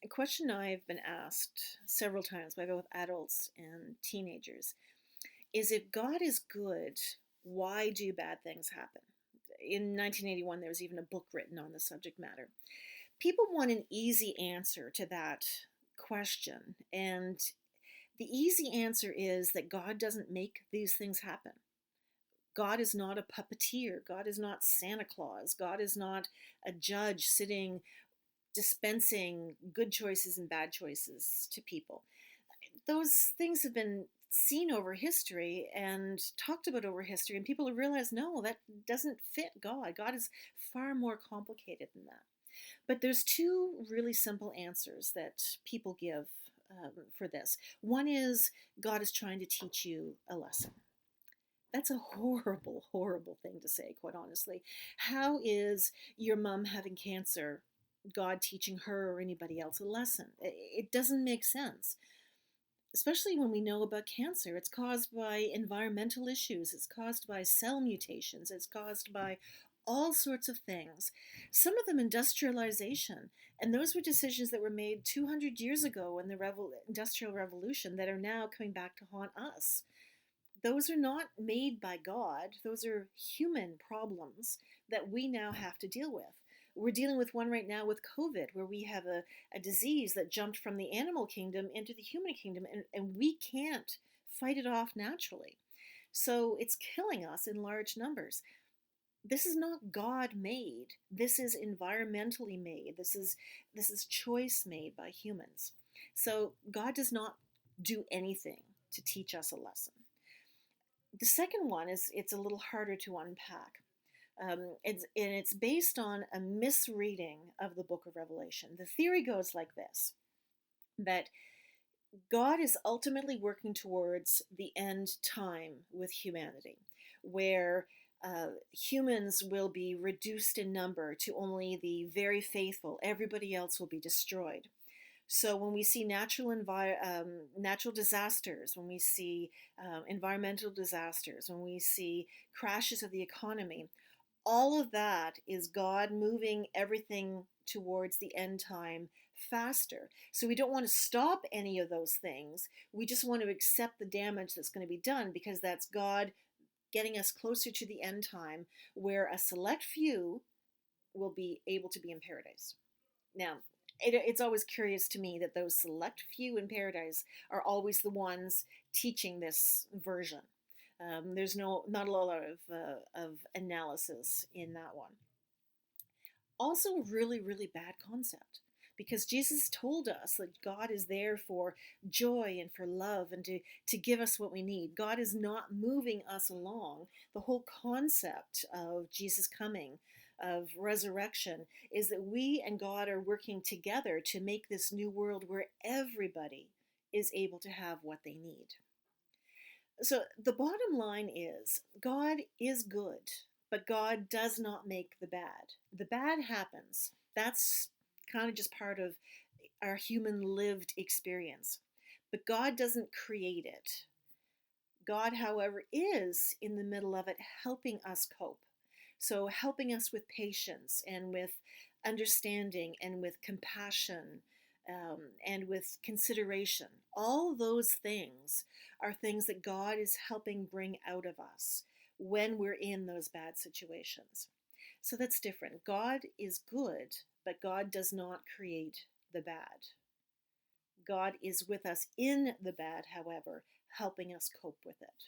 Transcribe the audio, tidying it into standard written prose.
A question I've been asked several times by both adults and teenagers is, if God is good, why do bad things happen? In 1981, there was even a book written on the subject matter. People want an easy answer to that question, and the easy answer is that God doesn't make these things happen. God is not a puppeteer. God is not Santa Claus. God is not a judge sitting dispensing good choices and bad choices to people. Those things have been seen over history and talked about over history, and people have realized, no, that doesn't fit God. God is far more complicated than that. But there's two really simple answers that people give for this. One is, God is trying to teach you a lesson. That's a horrible, horrible thing to say, quite honestly. How is your mom having cancer, God teaching her or anybody else a lesson? It doesn't make sense, especially when we know about cancer. It's caused by environmental issues, it's caused by cell mutations, it's caused by all sorts of things, some of them industrialization. And those were decisions that were made 200 years ago in the Industrial Revolution that are now coming back to haunt us. Those are not made by God. Those are human problems that we now have to deal with. We're dealing with one right now with COVID, where we have a disease that jumped from the animal kingdom into the human kingdom, and we can't fight it off naturally. So it's killing us in large numbers. This is not God made. This is environmentally made. This is choice made by humans. So God does not do anything to teach us a lesson. The second one is, it's a little harder to unpack. It's based on a misreading of the book of Revelation. The theory goes like this: that God is ultimately working towards the end time with humanity, where humans will be reduced in number to only the very faithful. Everybody else will be destroyed. So when we see natural disasters, when we see environmental disasters, when we see crashes of the economy, all of that is God moving everything towards the end time faster. So we don't want to stop any of those things. We just want to accept the damage that's going to be done, because that's God getting us closer to the end time, where a select few will be able to be in paradise. Now, it's always curious to me that those select few in paradise are always the ones teaching this version. There's not a lot of analysis in that one. Also, a really, really bad concept, because Jesus told us that God is there for joy and for love and to give us what we need. God is not moving us along. The whole concept of Jesus coming, of resurrection, is that we and God are working together to make this new world where everybody is able to have what they need. So the bottom line is, God is good, but God does not make the bad. The bad happens. That's kind of just part of our human lived experience. But God doesn't create it. God, however, is in the middle of it, helping us cope. So helping us with patience and with understanding and with compassion, and with consideration. All those things are things that God is helping bring out of us when we're in those bad situations. So that's different. God is good, but God does not create the bad. God is with us in the bad, however, helping us cope with it.